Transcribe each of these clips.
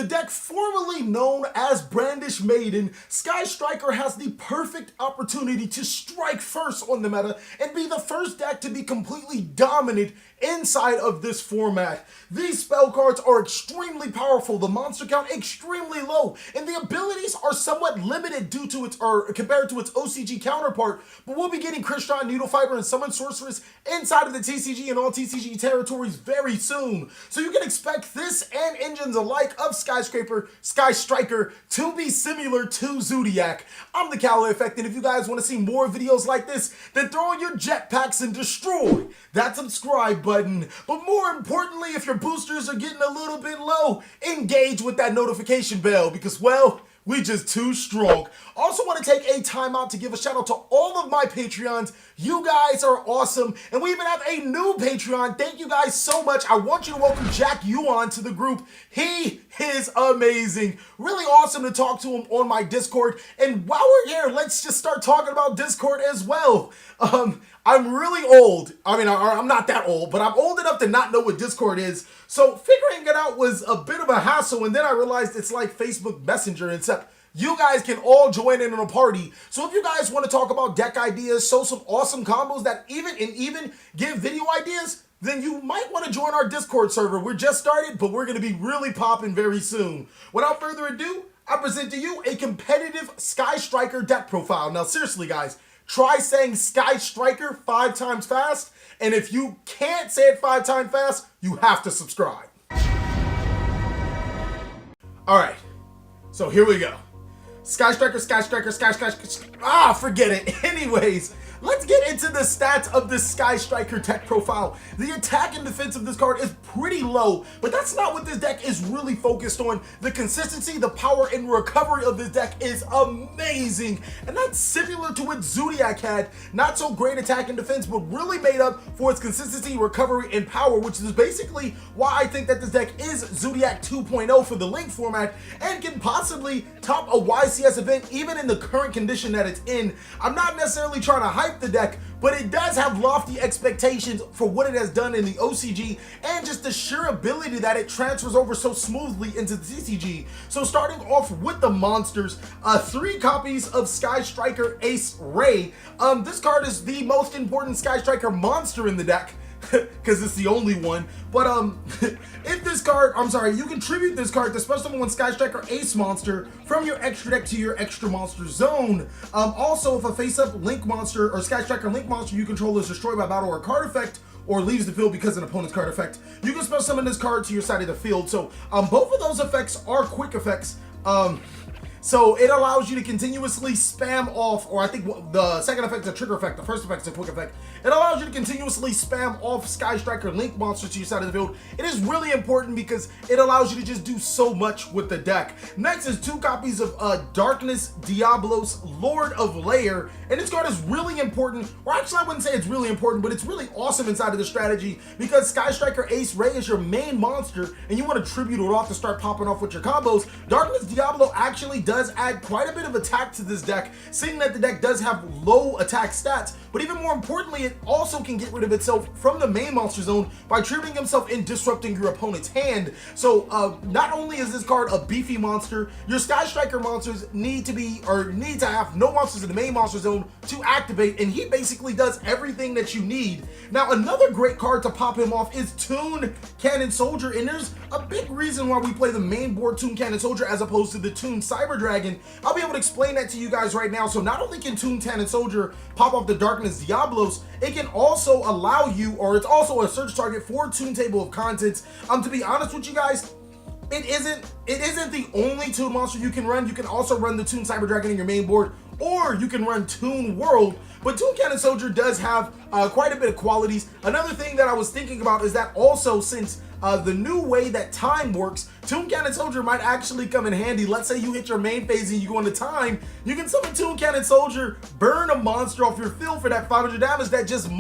The deck formerly known as Brandish Maiden, Sky Striker has the perfect opportunity to strike first on the meta and be the first deck to be completely dominant inside of this format. These spell cards are extremely powerful, the monster count extremely low, and the abilities are somewhat limited due to its, or compared to its OCG counterpart, but we'll be getting Christian, Needlefiber, and Summon Sorceress inside of the TCG and all TCG territories very soon. So you can expect this and engines alike of Sky Striker to be similar to Zodiac. I'm TheCaliEffect, and if you guys want to see more videos like this, then throw on your jetpacks and destroy that subscribe button. But more importantly, if your boosters are getting a little bit low, engage with that notification bell because, well, we just too strong. Also want to take a time out to give a shout out to all of my Patreons. You guys are awesome. And we even have a new Patreon. Thank you guys so much. I want you to welcome Jack Yuan to the group. He is amazing. Really awesome to talk to him on my Discord. And while we're here, let's just start talking about Discord as well. I'm really old. I mean, I'm not that old, but I'm old enough to not know what Discord is. So figuring it out was a bit of a hassle, and then I realized it's like Facebook Messenger, except you guys can all join in on a party. So if you guys want to talk about deck ideas, show some awesome combos that even give video ideas, then you might want to join our Discord server. We're just started, but we're going to be really popping very soon. Without further ado, I present to you a competitive Sky Striker deck profile. Now seriously guys, try saying Sky Striker 5 times fast, and if you can't say it 5 times fast, you have to subscribe. Alright, so here we go. Sky Striker, forget it. Anyways, let's get into the stats of this Sky Striker deck profile. The attack and defense of this card is pretty low, but that's not what this deck is really focused on. The consistency, the power, and recovery of this deck is amazing, and that's similar to what Zodiac had. Not so great attack and defense, but really made up for its consistency, recovery, and power, which is basically why I think that this deck is Zodiac 2.0 for the Link format, and can possibly top a YCS event even in the current condition that it's in. I'm not necessarily trying to hype the deck, but it does have lofty expectations for what it has done in the OCG and just the sheer ability that it transfers over so smoothly into the TCG. So starting off with the monsters, 3 copies of Sky Striker Ace Ray. This card is the most important Sky Striker monster in the deck, because it's the only one. But if this card, you can tribute this card to special summon one Sky Striker Ace monster from your extra deck to your extra monster zone. Also, if a face-up Link monster or Sky Striker Link monster you control is destroyed by battle or card effect, or leaves the field because of an opponent's card effect, you can special summon this card to your side of the field. So both of those effects are quick effects. So it allows you to continuously spam off, or I think the second effect is a trigger effect, the first effect is a quick effect. It allows you to continuously spam off Sky Striker Link monsters to your side of the field. It is really important because it allows you to just do so much with the deck. Next is 2 copies of Darkness Diablos Lord of Lair, and this card is really important, or actually I wouldn't say it's really important, but it's really awesome inside of the strategy because Sky Striker Ace Ray is your main monster, and you want to tribute it off to start popping off with your combos. Darkness Diablo actually does add quite a bit of attack to this deck, seeing that the deck does have low attack stats, but even more importantly, it also can get rid of itself from the main monster zone by tributing himself and disrupting your opponent's hand. So not only is this card a beefy monster, your Sky Striker monsters need to have no monsters in the main monster zone to activate, and he basically does everything that you need. Now another great card to pop him off is Toon Cannon Soldier, and there's a big reason why we play the main board Toon Cannon Soldier as opposed to the Toon Cyber Dragon. I'll be able to explain that to you guys right now. So not only can Toon Cannon Soldier pop off the Darkness Diablos, it can also allow you, or it's also a search target for Toon Table of Contents. To be honest with you guys, it isn't the only Toon monster you can run. You can also run the Toon Cyber Dragon in your main board, or you can run Toon World, but Toon Cannon Soldier does have quite a bit of qualities. Another thing that I was thinking about is that also, since the new way that time works, Toon Cannon Soldier might actually come in handy. Let's say you hit your main phase and you go into time, you can summon Toon Cannon Soldier, burn a monster off your field for that 500 damage that just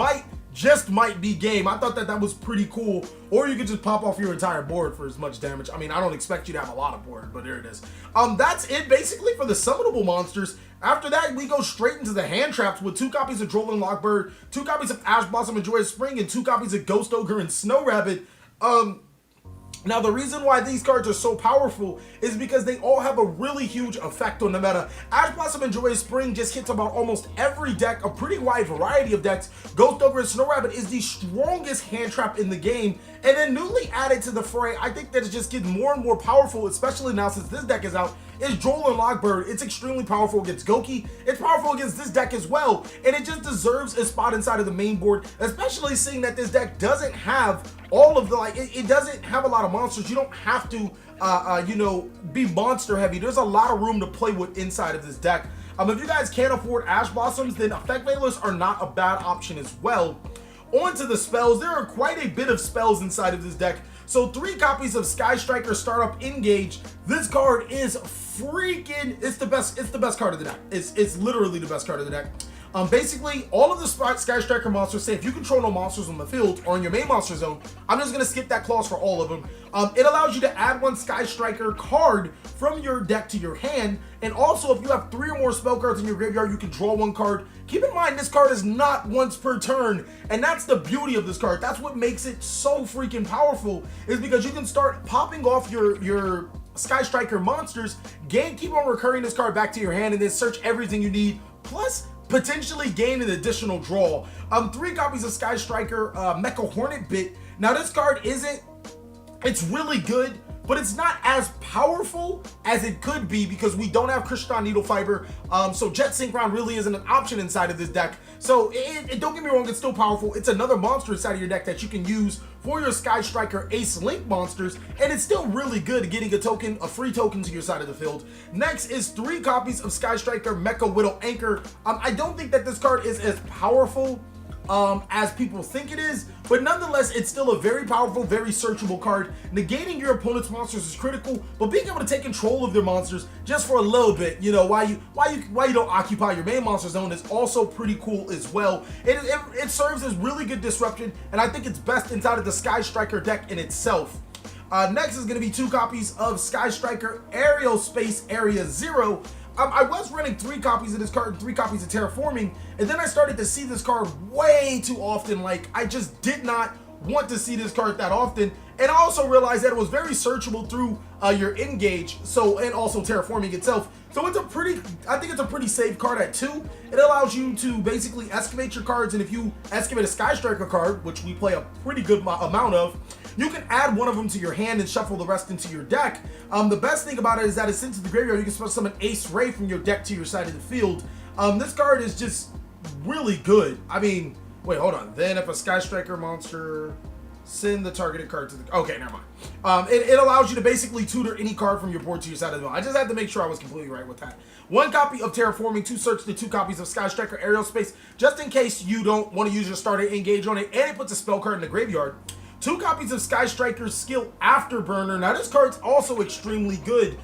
might be game. I thought that was pretty cool. Or you could just pop off your entire board for as much damage. I mean, I don't expect you to have a lot of board, but there it is. That's it basically for the summonable monsters. After that, we go straight into the hand traps with 2 copies of Drolin Lockbird, 2 copies of Ash Blossom and Joyous Spring, and 2 copies of Ghost Ogre and Snow Rabbit. Now, the reason why these cards are so powerful is because they all have a really huge effect on the meta. Ash Blossom and Joyous Spring just hits about almost every deck, a pretty wide variety of decks. Ghost Ogre and Snow Rabbit is the strongest hand trap in the game. And then newly added to the fray, I think that it just gets more and more powerful, especially now since this deck is out, is Droll and Lockbird. It's extremely powerful against Goki. It's powerful against this deck as well. And it just deserves a spot inside of the main board, especially seeing that this deck doesn't have all of the, like, it doesn't have a lot of monsters. You don't have to, you know, be monster heavy. There's a lot of room to play with inside of this deck. If you guys can't afford Ash Blossoms, then Effect Veilers are not a bad option as well. On to the spells. There are quite a bit of spells inside of this deck. So 3 copies of Sky Striker Startup Engage. This card is freaking, it's the best card of the deck. It's literally the best card of the deck. Basically, all of the Sky Striker monsters say if you control no monsters on the field or in your main monster zone, I'm just going to skip that clause for all of them. It allows you to add 1 Sky Striker card from your deck to your hand, and also if you have 3 or more spell cards in your graveyard, you can draw 1 card. Keep in mind, this card is not once per turn, and that's the beauty of this card. That's what makes it so freaking powerful, is because you can start popping off your Sky Striker monsters, keep on recurring this card back to your hand, and then search everything you need, plus potentially gain an additional draw. 3 copies of Sky Striker Mecha Hornet Bit. Now this card it's really good, but it's not as powerful as it could be because we don't have Krishan Needlefiber, so Jet Synchron really isn't an option inside of this deck. So don't get me wrong, it's still powerful. It's another monster inside of your deck that you can use for your Sky Striker Ace Link monsters, and it's still really good at getting a free token to your side of the field. Next is 3 copies of Sky Striker Mecha Widow Anchor. I don't think that this card is as powerful as people think it is, but nonetheless, it's still a very powerful, very searchable card. Negating your opponent's monsters is critical, but being able to take control of their monsters just for a little bit, you know, why you don't occupy your main monster zone, is also pretty cool as well. It serves as really good disruption, and I think it's best inside of the Sky Striker deck in itself. Next is going to be 2 copies of Sky Striker Aerial Space Area 0. I was running 3 copies of this card and 3 copies of Terraforming, and then I started to see this card way too often. Like, I just did not want to see this card that often, and I also realized that it was very searchable through your Engage, and also Terraforming itself. So I think it's a pretty safe card at 2. It allows you to basically excavate your cards, and if you excavate a Sky Striker card, which we play a pretty good amount of, you can add 1 of them to your hand and shuffle the rest into your deck. The best thing about it is that it's sent to the graveyard. You can summon Ace Ray from your deck to your side of the field. This card is just really good. I mean, wait, hold on. Then if a Sky Striker monster, send the targeted card to the... Okay, never mind. It allows you to basically tutor any card from your board to your side of the field. I just had to make sure I was completely right with that. 1 copy of Terraforming to search the 2 copies of Sky Striker Aerial Space, just in case you don't want to use your starter Engage on it, and it puts a spell card in the graveyard. 2 copies of Sky Striker's Skill Afterburner. Now this card's also extremely good.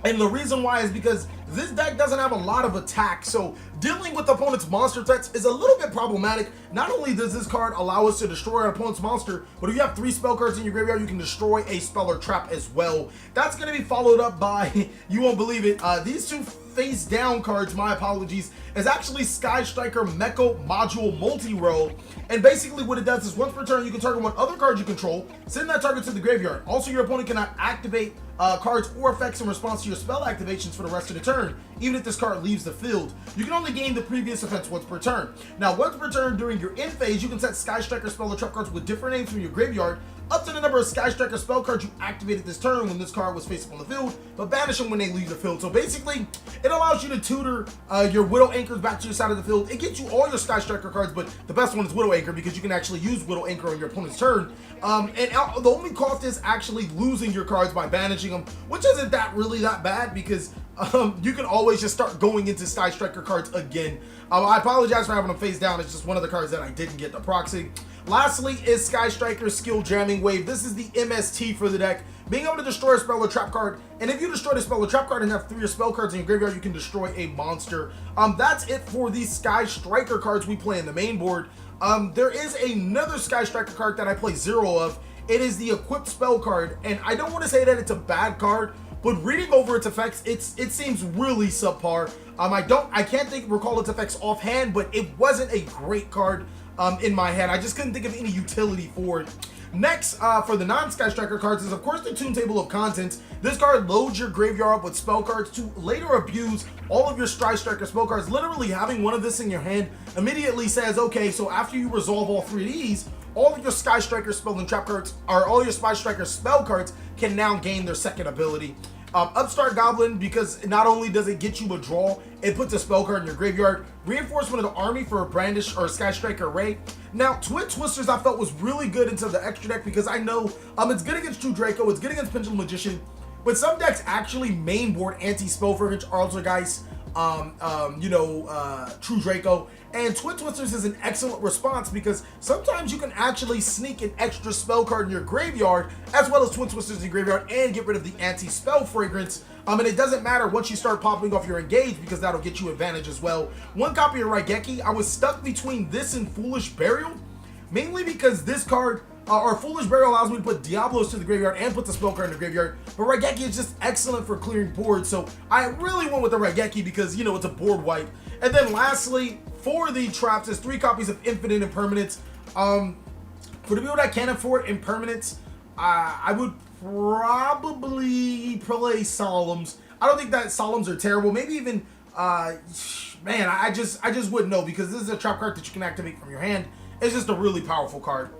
And the reason why is because this deck doesn't have a lot of attack, so dealing with opponent's monster threats is a little bit problematic. Not only does this card allow us to destroy our opponent's monster, but if you have 3 spell cards in your graveyard, you can destroy a spell or trap as well. That's going to be followed up by, you won't believe it, these 2 face down cards, my apologies, is actually Sky Striker Mecha Module Multirole. And basically what it does is once per turn, you can target 1 other card you control, send that target to the graveyard. Also, your opponent cannot activate cards or effects in response to your spell activations for the rest of the turn, even if this card leaves the field. You can only gain the previous effects once per turn. Now, once per turn during your end phase, you can set Sky Striker spell or trap cards with different names from your graveyard up to the number of Sky Striker spell cards you activated this turn when this card was face up on the field, but banish them when they leave the field. So basically, it allows you to tutor your Widow Anchors back to your side of the field. It gets you all your Sky Striker cards, but the best one is Widow Anchor because you can actually use Widow Anchor on your opponent's turn. And the only cost is actually losing your cards by banishing them, which isn't really that bad because you can always just start going into Sky Striker cards again. I apologize for having them face down. It's just one of the cards that I didn't get the proxy. Lastly is Sky Striker's Skill Jamming Wave. This is the MST for the deck. Being able to destroy a spell or trap card, and if you destroy the spell or trap card and have 3 spell cards in your graveyard, you can destroy a monster. That's it for these Sky Striker cards we play in the main board. There is another Sky Striker card that I play 0 of. It is the Equipped Spell card, and I don't want to say that it's a bad card, but reading over its effects, it seems really subpar. I can't recall its effects offhand, but it wasn't a great card in my head. I just couldn't think of any utility for it. Next, for the non-Sky Striker cards is, of course, the Toon Table of Contents. This card loads your graveyard up with spell cards to later abuse all of your Sky Striker spell cards. Literally, having one of this in your hand immediately says, okay, so after you resolve all 3 of these, all of your Sky Striker spell and trap cards, or all your Sky Striker spell cards, can now gain their second ability. Upstart Goblin, because not only does it get you a draw, it puts a spell card in your graveyard. Reinforcement of the Army for a Brandish or Sky Striker Array. Now, Twin Twisters I felt was really good into the extra deck because I know it's good against True Draco, it's good against Pendulum Magician, but some decks actually mainboard anti-spell for Altergeist, True Draco, and Twin Twisters is an excellent response because sometimes you can actually sneak an extra spell card in your graveyard as well as Twin Twisters in your graveyard and get rid of the anti-spell fragrance. And it doesn't matter once you start popping off your engage because that'll get you advantage as well. 1 copy of Raigeki. I was stuck between this and Foolish Burial, mainly because this card, or Foolish Burial, allows me to put Diablos to the graveyard and put the spell card in the graveyard, but Raigeki is just excellent for clearing boards, so I really went with the Raigeki because, it's a board wipe. And then lastly, for the traps, is 3 copies of Infinite Impermanence. For the people that can't afford Impermanence, I would probably play Solemns. I don't think that Solemns are terrible. Maybe even, man, I just wouldn't know because this is a trap card that you can activate from your hand. It's just a really powerful card.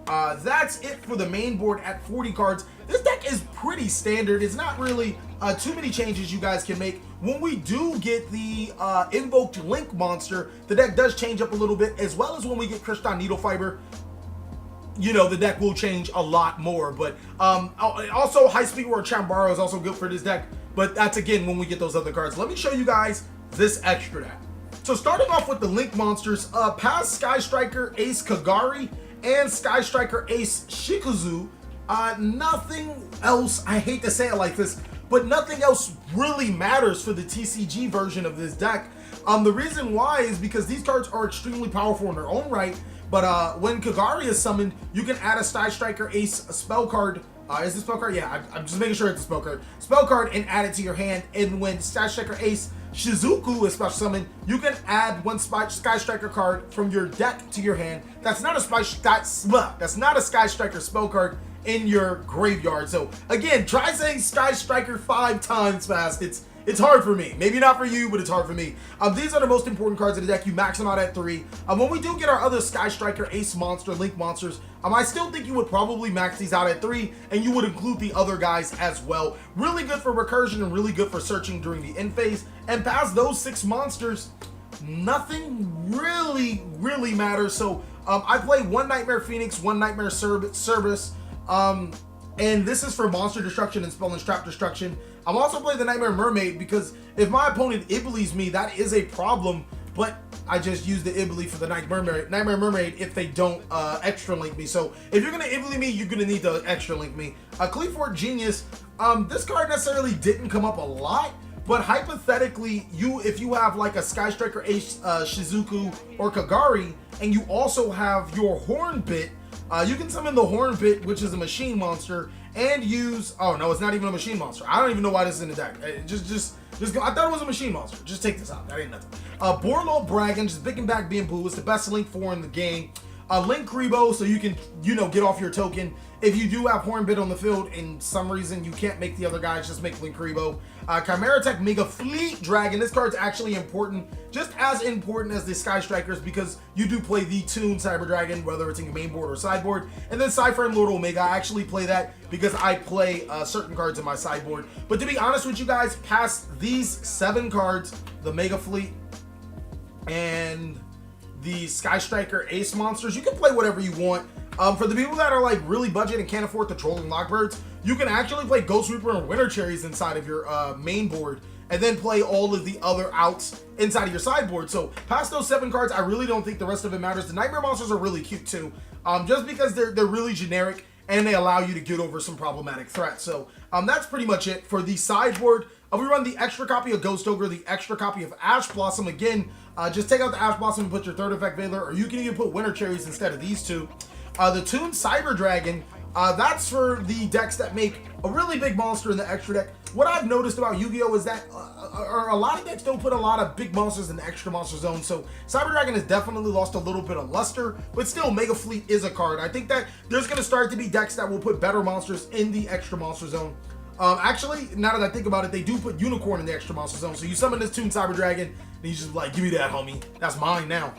That's it for the main board at 40 cards. This deck is pretty standard. It's not really too many changes you guys can make. When we do get the invoked Link monster, the deck does change up a little bit, as well as when we get Kristan Needlefiber. The deck will change a lot more, but also High Speed War Chambara is also good for this deck, but that's again when we get those other cards. Let me show you guys this extra deck. So starting off with the Link monsters, past Sky Striker Ace Kagari and Sky Striker Ace Shikuzu, nothing else, I hate to say it like this, but nothing else really matters for the TCG version of this deck. The reason why is because these cards are extremely powerful in their own right, but when Kagari is summoned, you can add a Sky Striker Ace spell card. Is it a spell card? Yeah, I'm just making sure it's a spell card. Spell card and add it to your hand, and when Sky Striker Ace Shizuku is special summoned, you can add 1 Sky Striker card from your deck to your hand. That's not a Sky Striker spell card in your graveyard. So again, try saying Sky Striker 5 times fast. It's hard for me. Maybe not for you, but it's hard for me. These are the most important cards in the deck. You max them out at 3. When we do get our other Sky Striker Ace monster, Link monsters, I still think you would probably max these out at 3, and you would include the other guys as well. Really good for recursion and really good for searching during the end phase. And past those 6 monsters, nothing really matters. So I play 1 Nightmare Phoenix, 1 Nightmare Cerberus, and this is for monster destruction and spell and trap destruction. I'm also playing the Nightmare Mermaid because if my opponent Iblis me, that is a problem, but I just use the Iblis for the Nightmare Mermaid if they don't extra link me. So if you're gonna Iblis me, you're gonna need to extra link me. Cleafort Genius, this card necessarily didn't come up a lot, but hypothetically, if you have like a Sky Striker Ace Shizuku or Kagari, and you also have your Hornbit, you can summon the Hornbit, which is a machine monster, and use, oh no, it's not even a machine monster. I don't even know why this is in the deck. Just go, I thought it was a machine monster. Just take this out, that ain't nothing. Borlo Bragan, just big and back being blue. It's the best Link 4 in the game. Link Kribo, so you can, get off your token. If you do have Hornbit on the field, and some reason you can't make the other guys, just make Link Kribo. Chimera Tech Mega Fleet Dragon. This card's actually important, just as important as the Sky Strikers, because you do play the Toon Cyber Dragon, whether it's in your main board or sideboard. And then Cypher and Lord Omega, I actually play that because I play certain cards in my sideboard. But to be honest with you guys, past these 7 cards, the Mega Fleet and the Sky Striker Ace monsters, you can play whatever you want. For the people that are like really budget and can't afford the Trolling Lockbirds, you can actually play Ghost Reaper and Winter Cherries inside of your main board, and then play all of the other outs inside of your sideboard. So past those 7 cards, I really don't think the rest of it matters. The Nightmare monsters are really cute too, just because they're really generic and they allow you to get over some problematic threats. So that's pretty much it for the sideboard. We run the extra copy of Ghost Ogre, the extra copy of Ash Blossom. Again, just take out the Ash Blossom and put your 3rd effect Veiler, or you can even put Winter Cherries instead of these 2. The Toon Cyber Dragon, That's for the decks that make a really big monster in the extra deck. What I've noticed about Yu-Gi-Oh! Is that a lot of decks don't put a lot of big monsters in the extra monster zone, so Cyber Dragon has definitely lost a little bit of luster, but still Mega Fleet is a card. I think that there's going to start to be decks that will put better monsters in the extra monster zone. Actually, now that I think about it, they do put Unicorn in the extra monster zone, so you summon this Toon Cyber Dragon, and he's just like, give me that, homie. That's mine now.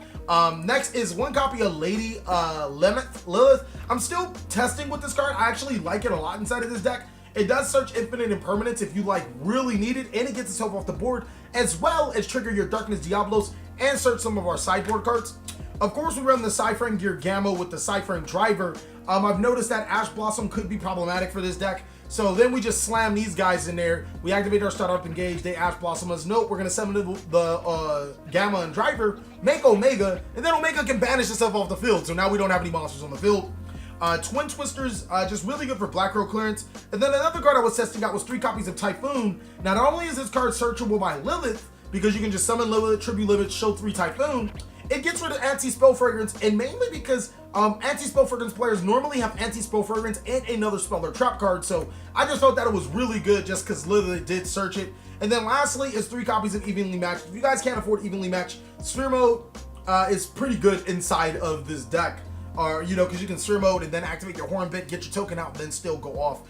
Next is one copy of Lady Lilith. I'm still testing with this card. I actually like it a lot inside of this deck. It does search Infinite Impermanence if you like really need it, and it gets itself off the board, as well as trigger your Darkness Diablos and search some of our sideboard cards. Of course, we run the Cyframe Gear Gamma with the Cyframe Driver. I've noticed that Ash Blossom could be problematic for this deck. So then we just slam these guys in there. We activate our Startup Engage. They Ash Blossom us. Nope, we're going to summon the Gamma and Driver, make Omega, and then Omega can banish itself off the field. So now we don't have any monsters on the field. Twin Twisters, just really good for Black Row clearance. And then another card I was testing out was 3 copies of Typhoon. Now, not only is this card searchable by Lilith, because you can just summon Lilith, tribute Lilith, show 3 Typhoon, it gets rid of Anti-Spell Fragrance, and mainly because Anti-Spell Fragrance players normally have Anti-Spell Fragrance and another spell or trap card, so I just felt that it was really good just because Lilith did search it. And then lastly is 3 copies of Evenly Matched. If you guys can't afford Evenly Matched, Sphere Mode is pretty good inside of this deck. Because you can Sphere Mode and then activate your Horn Bit, get your token out, and then still go off.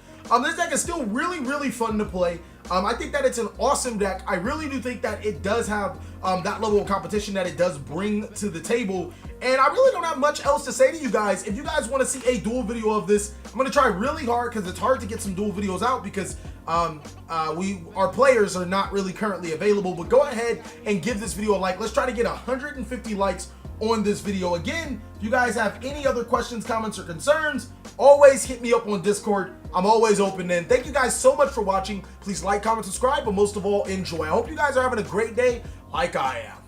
This deck is still really, really fun to play. I think that it's an awesome deck. I really do think that it does have that level of competition that it does bring to the table. And I really don't have much else to say to you guys. If you guys want to see a dual video of this, I'm going to try really hard because it's hard to get some dual videos out because our players are not really currently available. But go ahead and give this video a like. Let's try to get 150 likes on this video. Again, if you guys have any other questions, comments, or concerns, always hit me up on Discord. I'm always open then. Thank you guys so much for watching. Please like, comment, subscribe, but most of all, enjoy. I hope you guys are having a great day like I am.